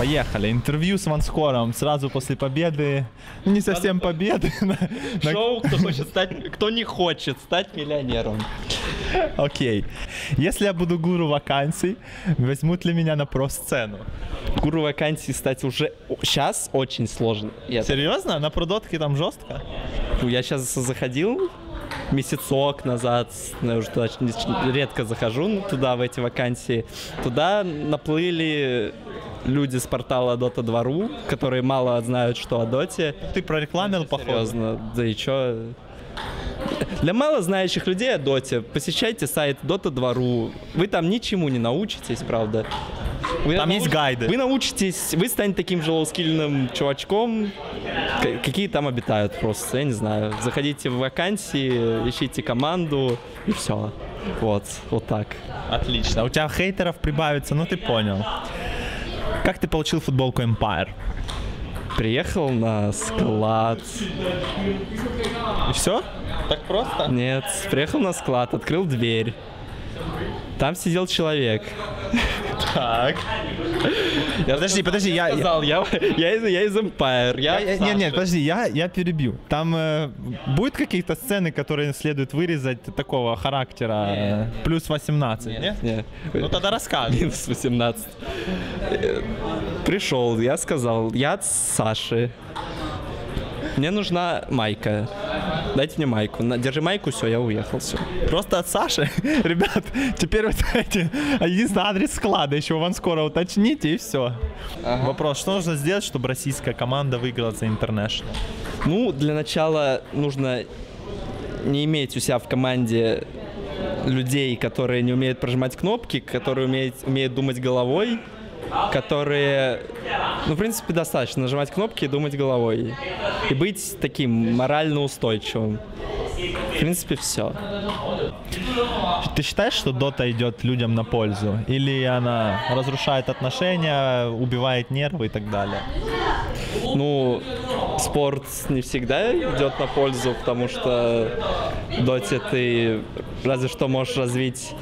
Поехали. Интервью с Ванскором сразу после победы. Ну, не совсем победы. Шоу, кто не хочет стать миллионером. Окей. Если я буду гуру вакансий, возьмут ли меня на профсцену? Гуру вакансий стать уже сейчас очень сложно. Серьезно? На продотке там жестко? Я сейчас заходил месяцок назад, я уже туда редко захожу туда, в эти вакансии. Туда наплыли люди с портала Dota2.ru, которые мало знают, что о Доте. Ты прорекламил, походу. Серьезно, да и чё? Для мало знающих людей о Доте посещайте сайт Dota2.ru. Вы там ничему не научитесь, правда. Там есть гайды. Вы научитесь, вы станете таким же лоускильным чувачком, какие там обитают просто, я не знаю. Заходите в вакансии, ищите команду и все. Вот так. Отлично. У тебя хейтеров прибавится, ну ты понял. Как ты получил футболку Empire? Приехал на склад. И все? Так просто? Нет, приехал на склад, открыл дверь. Там сидел человек. Так. Подожди, я из Empire. Нет, подожди, я перебью. Там будут какие-то сцены, которые следует вырезать такого характера? Плюс 18, нет? Ну тогда рассказывай. Минус 18. Пришел, я сказал, я от Саши. Мне нужна майка. Дайте мне майку. Держи майку, все, я уехал, все. Просто от Саши? Ребят, теперь вот эти, единственный адрес склада еще у Ванскора уточните, и все. Ага. Вопрос, что нужно сделать, чтобы российская команда выиграла за International? Ну, для начала нужно не иметь у себя в команде людей, которые не умеют прожимать кнопки, которые умеют думать головой, которые, ну, в принципе, достаточно нажимать кнопки и думать головой. И быть таким морально устойчивым. В принципе, все. Ты считаешь, что Дота идет людям на пользу? Или она разрушает отношения, убивает нервы и так далее? Ну, спорт не всегда идет на пользу, потому что в Доте ты разве что можешь развить,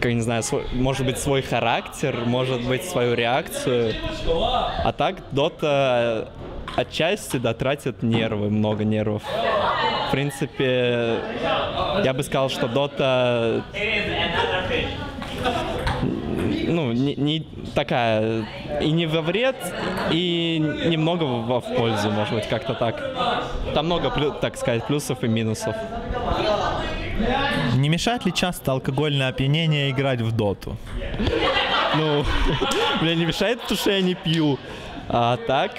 как не знаю, может быть, свой характер, может быть, свою реакцию. А так Дота отчасти, да, тратит нервы, много нервов. В принципе, я бы сказал, что Дота, ну, не такая, и не во вред, и немного в пользу, может быть, как-то так. Там много, так сказать, плюсов и минусов. Не мешает ли часто алкогольное опьянение играть в доту? Ну, мне не мешает, потому что я не пью. А так,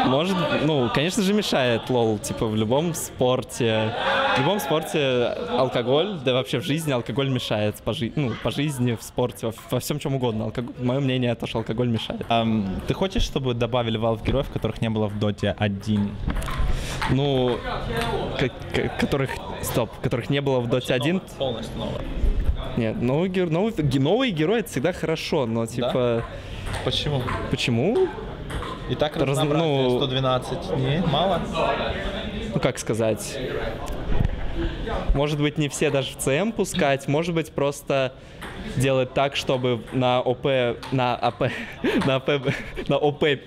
может, ну, конечно же, мешает, лол, типа, в любом спорте. В любом спорте алкоголь, да вообще в жизни алкоголь мешает, по жизни, в спорте, во всем чем угодно. Мое мнение, то, что алкоголь мешает. Ты хочешь, чтобы добавили Valve героев, которых не было в Доте 1? Ну, которых не было в Доте 1? Полностью новые. Нет, новые герои это всегда хорошо, но типа... Да? Почему? Почему? И так разнообразие 112 дней, мало? Ну, как сказать... Может быть, не все даже в ЦМ пускать, может быть, просто делать так, чтобы на ОП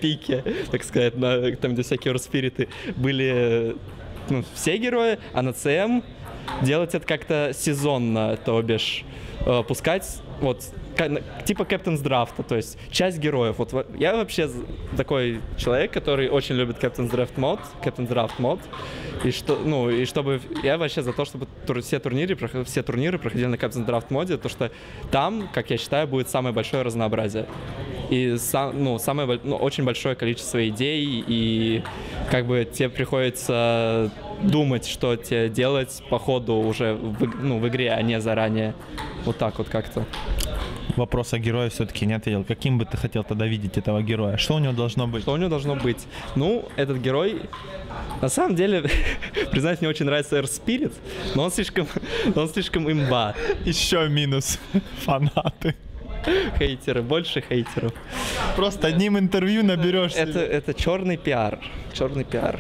пике, так сказать, там, где всякие орспириты, были, ну, все герои, а на ЦМ делать это как-то сезонно, то бишь пускать вот типа Captain's Draft, то есть часть героев. Вот я вообще такой человек, который очень любит Captain's Draft мод, и чтобы я вообще за то, чтобы все турниры проходили на Captain's Draft моде, то что там, как я считаю, будет самое большое разнообразие и очень большое количество идей, и как бы тебе приходится думать, что тебе делать по ходу уже в игре, а не заранее. Вот так вот как-то. Вопрос о герое все-таки не ответил. Каким бы ты хотел тогда видеть этого героя? Что у него должно быть? Что у него должно быть? Ну, этот герой, на самом деле, признать, мне очень нравится Air Spirit, но он слишком имба. Еще минус. Фанаты. Хейтеры, больше хейтеров. Просто одним интервью наберешься. Это черный пиар. Черный пиар.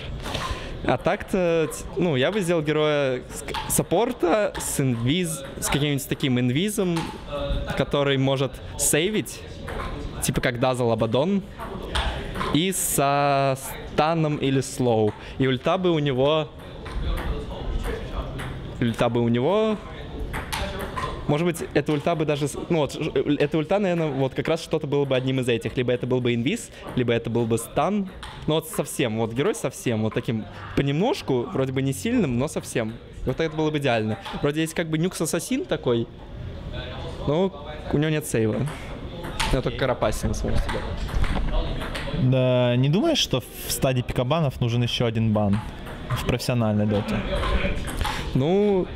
А так-то, ну, я бы сделал героя саппорта с каким-нибудь таким инвизом, который может сейвить типа как Dazzle Abaddon, и со станом или слоу. И ульта бы у него... Может быть, эта ульта бы даже... Ну вот, эта ульта, наверное, вот как раз что-то было бы одним из этих. Либо это был бы инвиз, либо это был бы стан. Ну вот совсем, вот герой совсем, вот таким понемножку, вроде бы не сильным, но совсем. И вот это было бы идеально. Вроде есть как бы Нюкс Ассасин такой, но у него нет сейва. У него только Карапасин, смотрите. Да, не думаешь, что в стадии пикабанов нужен еще один бан в профессиональной доте? Ну,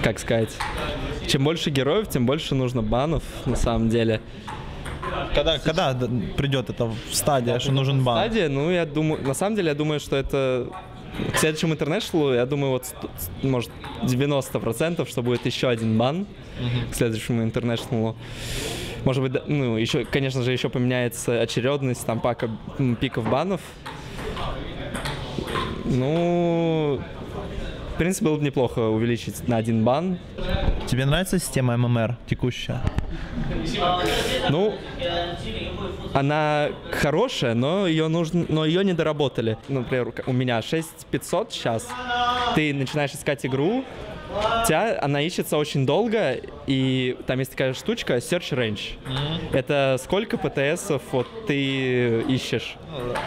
как сказать, чем больше героев, тем больше нужно банов, на самом деле. Когда придет эта стадия, что нужен бан? Стадия, ну, я думаю, на самом деле, я думаю, что это к следующему International, я думаю, вот, может, 90%, что будет еще один бан к следующему International. Может быть, ну, еще, конечно же, еще поменяется очередность там пиков банов. Ну, в принципе, было бы неплохо увеличить на один бан. Тебе нравится система ММР текущая? Ну, она хорошая, но ее не доработали. Например, у меня 6500 сейчас. Ты начинаешь искать игру, она ищется очень долго, и там есть такая штучка Search Range. Это сколько ПТСов вот ты ищешь?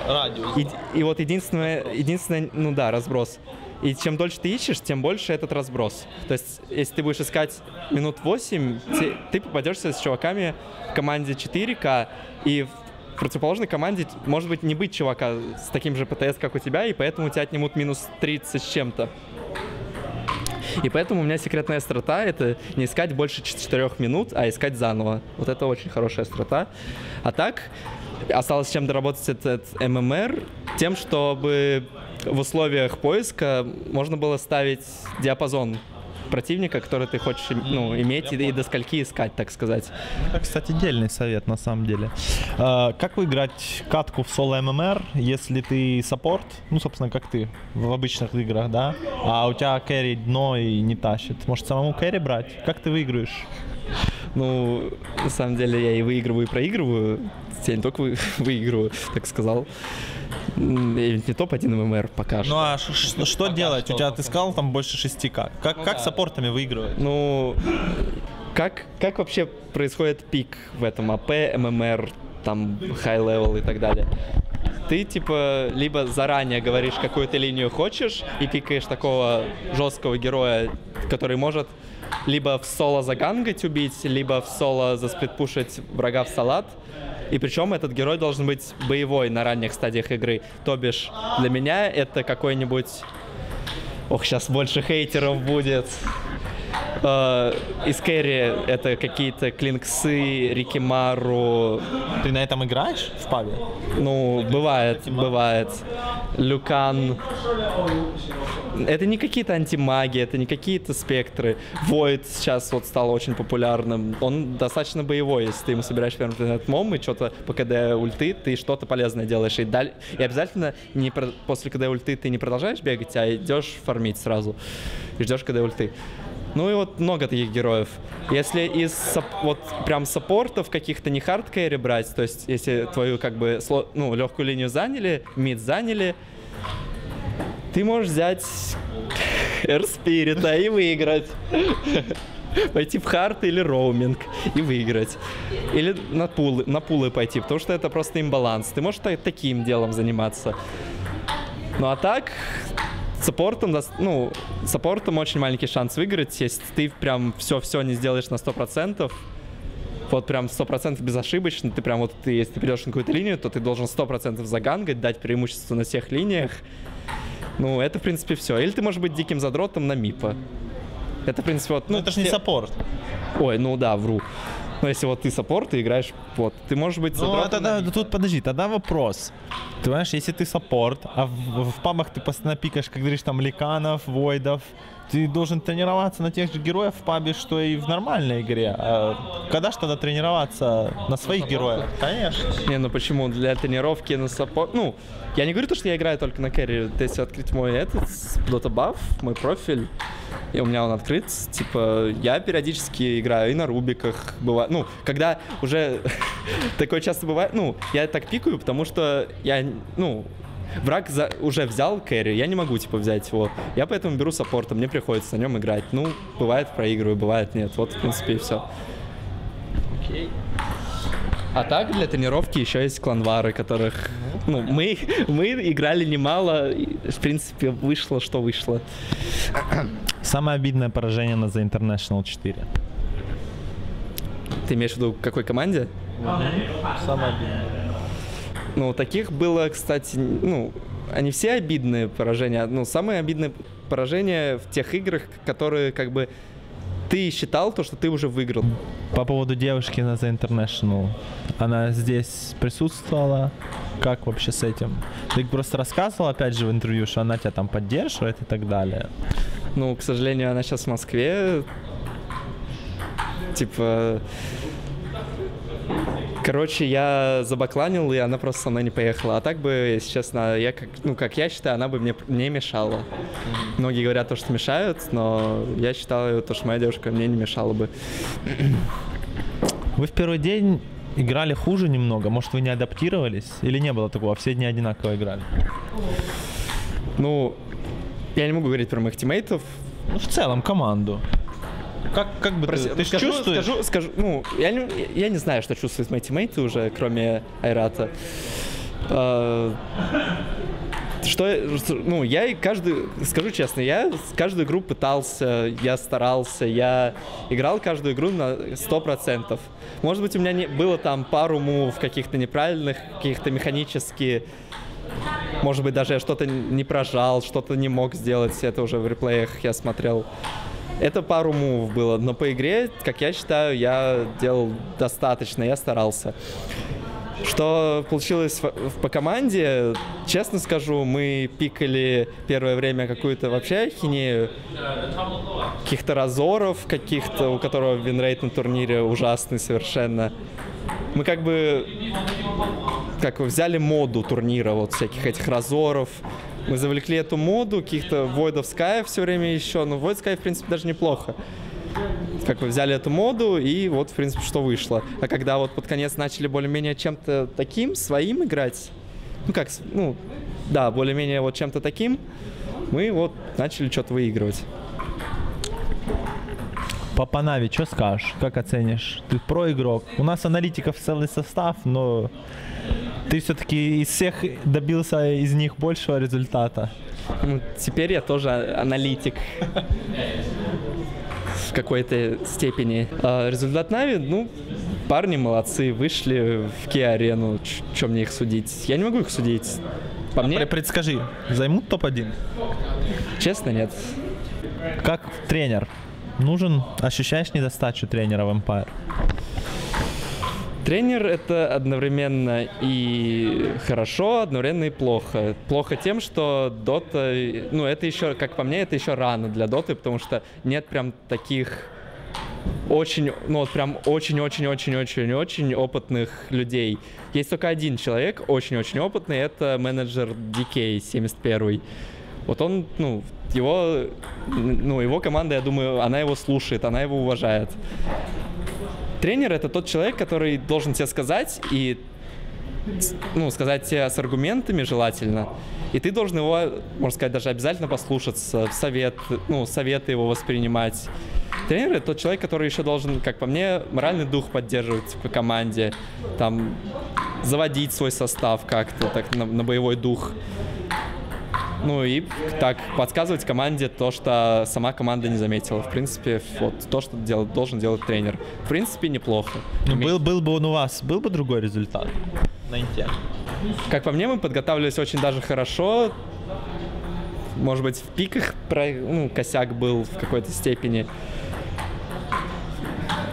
Радиус. И вот единственное, ну да, разброс. И чем дольше ты ищешь, тем больше этот разброс. То есть, если ты будешь искать минут 8, ты попадешься с чуваками в команде 4К, и в противоположной команде может быть не быть чувака с таким же ПТС, как у тебя, и поэтому у тебя отнимут минус 30 с чем-то. И поэтому у меня секретная страта — это не искать больше 4 минут, а искать заново. Вот это очень хорошая страта. А так, осталось чем доработать этот ММР, тем, чтобы в условиях поиска можно было ставить диапазон противника, который ты хочешь иметь, и до скольки искать, так сказать. Это, кстати, дельный совет, на самом деле. Как выиграть катку в соло ММР, если ты саппорт, ну, собственно, как ты в обычных играх, да, а у тебя кэрри дно и не тащит? Может, самому кэрри брать? Как ты выиграешь? Ну, на самом деле, я и выигрываю, и проигрываю. Я не только выигрываю, так сказал. Не топ-1 ММР пока что. Ну а что делать? У тебя, ты сказал, там больше 6К. Как саппортами выигрывать? Ну, как вообще происходит пик в этом АП, ММР, там, хай-левел и так далее? Ты, типа, либо заранее говоришь, какую ты линию хочешь, и пикаешь такого жесткого героя, который может либо в соло загангать убить, либо в соло засплитпушить врага в салат. И причем этот герой должен быть боевой на ранних стадиях игры. То бишь, для меня это какой-нибудь... Ох, сейчас больше хейтеров будет. Из кэрри это какие-то Клинксы, Рикимару. Ты на этом играешь в пабе? Ну, бывает. Люкан. Это не какие-то антимаги, это не какие-то спектры. Войд сейчас вот стал очень популярным. Он достаточно боевой, если ты ему собираешь первый мом и что-то по КД ульты, ты что-то полезное делаешь. И обязательно после КД ульты ты не продолжаешь бегать, а идешь фармить сразу. И ждешь КД ульты. Ну и вот много таких героев. Если из вот прям саппортов каких-то не хардкэри брать, то есть если твою как бы легкую линию заняли, мид заняли, ты можешь взять Эрспирита и выиграть. Пойти в хард или роуминг и выиграть. Или на пулы пойти, потому что это просто имбаланс. Ты можешь таким делом заниматься. Ну а так... Саппортом очень маленький шанс выиграть, если ты прям все не сделаешь на 100%, вот прям 100% безошибочно, ты прям вот, если ты придешь на какую-то линию, то ты должен 100% загангать, дать преимущество на всех линиях. Ну, это, в принципе, все. Или ты можешь быть диким задротом на мипа. Это, в принципе, вот... Ну, это же не саппорт. Ой, ну да, вру. Но если вот ты саппорт, ты играешь, вот, ты можешь быть задротом. Ну, тут подожди, тогда вопрос. Ты понимаешь, если ты саппорт, а в пабах ты постоянно пикаешь, как говоришь, там, ликанов, войдов, ты должен тренироваться на тех же героев в пабе, что и в нормальной игре. А когда же тогда тренироваться на своих героях? Конечно. Не, ну почему? Для тренировки на саппорт... Ну, я не говорю то, что я играю только на кэрри. Если открыть мой Dota Buff, мой профиль, и у меня он открыт, типа, я периодически играю и на рубиках, бывает. Ну, когда уже такое часто бывает. Ну, я так пикаю, потому что я, ну, враг уже взял кэрри, я не могу, типа, взять его. Я поэтому беру саппорта, мне приходится на нем играть. Ну, бывает проигрываю, бывает нет. Вот, в принципе, и все. Окей. А так, для тренировки еще есть кланвары, которых... Ну, мы играли немало, и, в принципе, вышло, что вышло. Самое обидное поражение на The International 4. Ты имеешь в виду, к какой команде? Самое обидное. Ну, таких было, кстати, ну, они все обидные поражения. Ну, самые обидные поражения в тех играх, которые, как бы, ты считал то, что ты уже выиграл. По поводу девушки на The International. Она здесь присутствовала. Как вообще с этим? Ты просто рассказывал, опять же, в интервью, что она тебя там поддерживает и так далее. Ну, к сожалению, она сейчас в Москве. Типа... Короче, я забакланил, и она просто со мной не поехала. А так бы, если честно, я как я считаю, она бы мне мешала. Многие говорят то, что мешают, но я считаю, то, что моя девушка мне не мешала бы. Вы в первый день играли хуже немного? Может, вы не адаптировались? Или не было такого? Все дни одинаково играли? Ну, я не могу говорить про моих тиммейтов. Ну, в целом, команду. Как бы ты чувствуешь? Скажу, ну, я не знаю, что чувствуют мои тиммейты уже, кроме Айрата. Ну, скажу честно, я каждую игру пытался, я старался, я играл каждую игру на 100%. Может быть, у меня было там пару мув каких-то неправильных, каких-то механически. Может быть, даже я что-то не прожал, что-то не мог сделать, это уже в реплеях я смотрел. Это пару мувов было, но по игре, как я считаю, я делал достаточно, я старался. Что получилось по команде, честно скажу, мы пикали первое время какую-то вообще ахинею, каких-то разоров, каких-то, у которого винрейт на турнире ужасный совершенно. Мы как бы взяли моду турнира, вот всяких этих разоров. Мы завлекли эту моду, каких-то Void of Sky все время еще, но Void Sky, в принципе, даже неплохо. Как бы взяли эту моду, и вот, в принципе, что вышло. А когда вот под конец начали более-менее чем-то таким, своим играть, более-менее вот чем-то таким, мы вот начали что-то выигрывать. По Нави, что скажешь? Как оценишь? Ты про-игрок. У нас аналитиков целый состав, но ты все-таки из всех добился из них большего результата. Ну, теперь я тоже аналитик. В какой-то степени. Результат Нави, ну, парни молодцы, вышли в Ки-арену. Чем мне их судить? Я не могу их судить. По мне... Предскажи, займут топ-1? Честно, нет. Как тренер? Нужен? Ощущаешь недостачу тренера в Empire? Тренер — это одновременно и хорошо, одновременно и плохо. Плохо тем, что Dota, ну, это еще, как по мне, это еще рано для Доты, потому что нет прям таких очень очень людей. Есть только один человек, очень-очень опытный, это менеджер DK 71. Вот он, его команда, я думаю, она его слушает, она его уважает. Тренер — это тот человек, который должен тебе сказать, и сказать тебе с аргументами желательно, и ты должен его, можно сказать, даже обязательно послушаться, советы его воспринимать. Тренер — это тот человек, который еще должен, как по мне, моральный дух поддерживать по команде, там, заводить свой состав как-то так на боевой дух. Ну и так подсказывать команде то, что сама команда не заметила. В принципе, вот то, что должен делать тренер. В принципе, неплохо. Был бы он у вас, был бы другой результат на Инте? Как по мне, мы подготавливались очень даже хорошо. Может быть, в пиках косяк был в какой-то степени.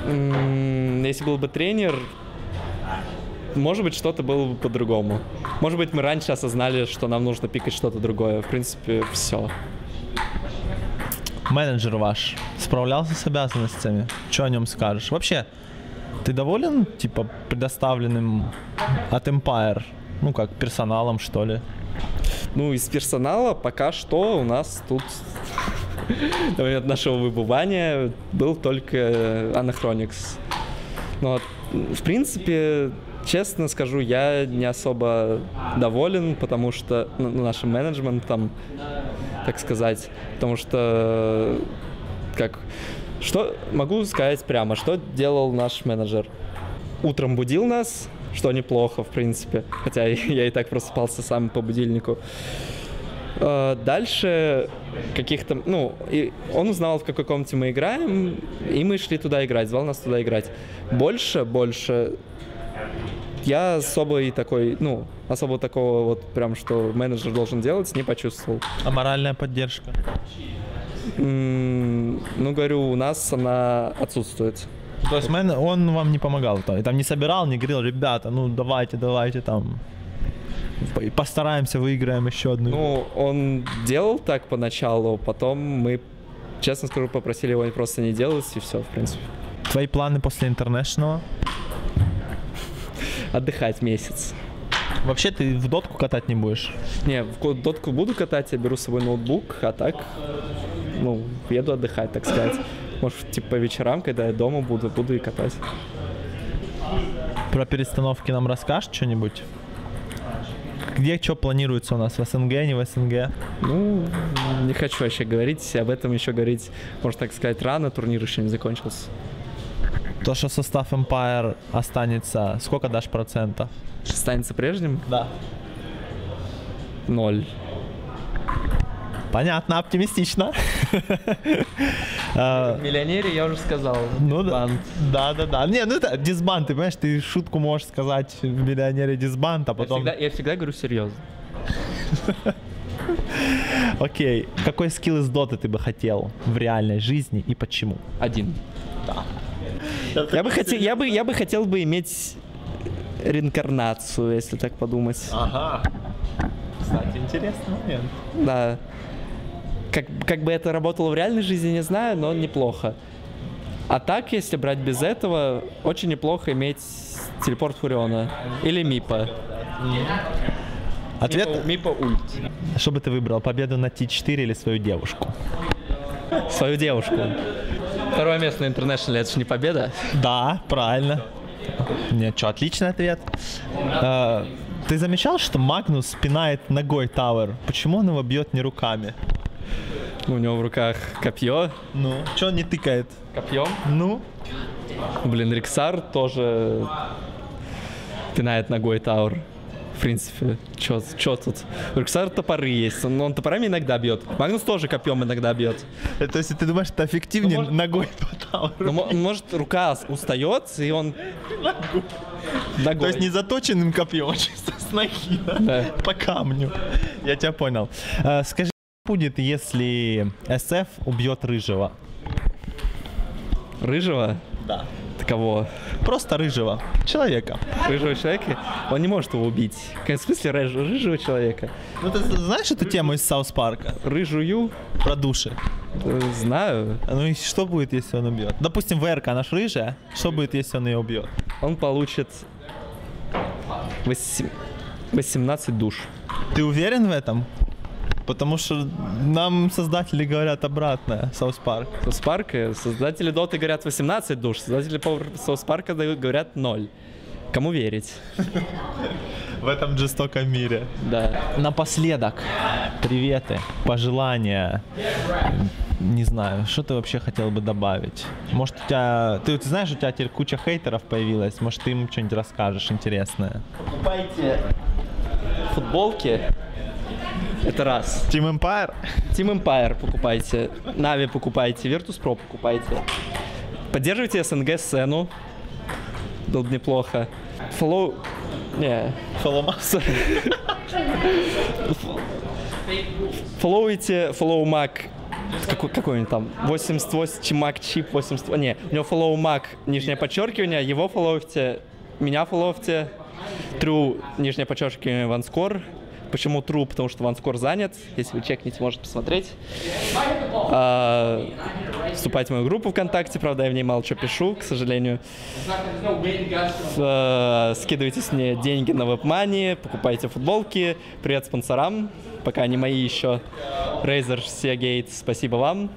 Если был бы тренер, может быть, что-то было бы по-другому. Может быть, мы раньше осознали, что нам нужно пикать что-то другое. В принципе, все. Менеджер ваш справлялся с обязанностями? Что о нем скажешь? Вообще, ты доволен, предоставленным от Empire? Как персоналом, что ли? Из персонала пока что у нас тут от нашего выбывания был только Anachronix. Но, вот, в принципе, честно скажу, я не особо доволен, потому что нашим менеджментом, так сказать, потому что что могу сказать прямо, что делал наш менеджер? Утром будил нас, что неплохо, в принципе, хотя я и так просыпался сам по будильнику. Дальше каких-то, и он узнал, в какой комнате мы играем, и мы шли туда играть, звал нас туда играть. Больше я особо такого вот прям, что менеджер должен делать, не почувствовал. А моральная поддержка? Говорю, у нас она отсутствует. То есть он вам не помогал, там не собирал, не говорил, ребята, давайте там, постараемся, выиграем еще одну. Он делал так поначалу, потом мы, честно скажу, попросили его просто не делать, и все, в принципе. Твои планы после International? Отдыхать месяц. Вообще ты в дотку катать не будешь? Не, в дотку буду катать, я беру с собой ноутбук, а так, еду отдыхать, так сказать. Может, по вечерам, когда я дома буду и катать. Про перестановки нам расскажешь что-нибудь? Где что планируется у нас? В СНГ, не в СНГ? Не хочу вообще говорить, об этом еще говорить, можно так сказать, рано, турнир еще не закончился. То, что состав Empire останется, сколько дашь процентов? Останется прежним? Да. 0. Понятно, оптимистично. В «Миллионере» я уже сказал. Дисбанд. Да. Не, это дисбанд, ты понимаешь, ты шутку можешь сказать в «Миллионере» дисбанд, а потом... Я всегда говорю серьезно. Окей. Какой скилл из доты ты бы хотел в реальной жизни и почему? Один. Да. Я бы хотел иметь реинкарнацию, если так подумать. Ага. Кстати, интересный момент. Да. Как бы это работало в реальной жизни, не знаю, но неплохо. А так, если брать без этого, очень неплохо иметь телепорт Фуриона. Или Мипа. Ответ? Мипа ульт. Что бы ты выбрал, победу на T4 или свою девушку? Свою девушку. Второе место на International, это же не победа? Да, правильно. Нет, что, отличный ответ. Ты замечал, что Магнус пинает ногой Тауэр? Почему он его бьет не руками? У него в руках копье. Что он не тыкает? Копьем? Риксар тоже пинает ногой Тауэр. В принципе, чё тут? У Риксара топоры есть, он топорами иногда бьет. Магнус тоже копьем иногда бьет. То есть ты думаешь, это эффективнее ногой по Тауэру? Может, рука устает, и он... Ногой. То есть не заточенным копьем, а чисто с ноги, да? По камню. Я тебя понял. Скажи, что будет, если SF убьет Рыжего? Рыжего? Да. Кого? Просто Рыжего. Человека. Рыжего человека? Он не может его убить. В смысле рыжего человека? Ты знаешь эту тему из Саус Парка? Рыжую? Про души. Знаю. И что будет, если он убьет? Допустим, ВРК, она ж рыжая. Что будет, если он ее убьет? Он получит 18 душ. Ты уверен в этом? Потому что нам создатели говорят обратное, Саус Парк. Саус Парка? Создатели Доты говорят 18 душ, создатели Саус Парка говорят 0. Кому верить? В этом жестоком мире. Да. Напоследок, приветы, пожелания. Не знаю, что ты вообще хотел бы добавить? Может, у тебя... Ты знаешь, у тебя теперь куча хейтеров появилась. Может, ты им что-нибудь расскажешь интересное? Покупайте футболки. Это раз. Team Empire? Team Empire покупайте. Na'Vi покупайте. Virtus.pro покупайте. Поддерживайте СНГ-сцену. Было бы неплохо. Follow Mac. Какой он там? 88 Mac чип 80. Не, у него follow Mac, нижнее подчеркивание, его фолловьте, меня фолловьте. True, нижнее подчеркивание, OneScore. Почему true? Потому что OneScore занят. Если вы чекните, можете посмотреть. Вступайте в мою группу ВКонтакте. Правда, я в ней мало что пишу, к сожалению. Скидывайтесь мне деньги на WebMoney, покупайте футболки. Привет спонсорам. Пока не мои еще. Razer, Seagate, спасибо вам.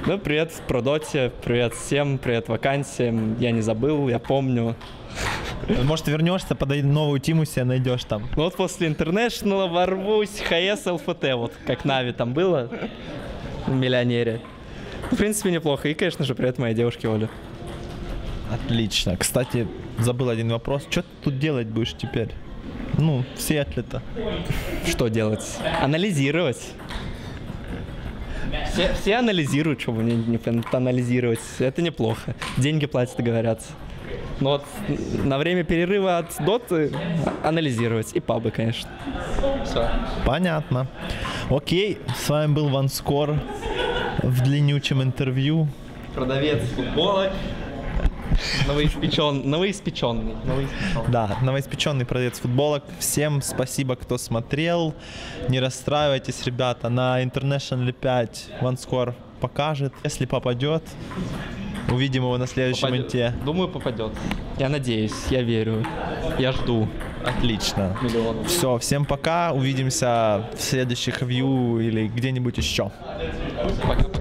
Ну, привет Продоте, привет всем, привет вакансиям. Я не забыл, я помню. Может, вернешься, подай новую тиму себе найдешь там. Ну вот после International ворвусь, ХС, ЛФТ, вот как Нави там было в Миллионере. В принципе, неплохо. И, конечно же, привет моей девушке Оле. Отлично. Кстати, забыл один вопрос. Что ты тут делать будешь теперь? Ну, в Сиэтле-то. Что делать? Анализировать. Все анализируют, что бы мне не анализировать. Это неплохо. Деньги платят, говорят. Но вот на время перерыва от доты анализировать. И пабы, конечно. Все. Понятно. Окей, с вами был OneScore в длиннючем интервью. Продавец футболок. Новоиспеченный. Да, новоиспеченный продавец футболок. Всем спасибо, кто смотрел. Не расстраивайтесь, ребята. На International 5 OneScore покажет. Если попадет, увидим его на следующем инте. Думаю, попадет. Я надеюсь, я верю. Я жду. Отлично. Миллионов. Все, всем пока. Увидимся в следующих ревью или где-нибудь еще. Пока.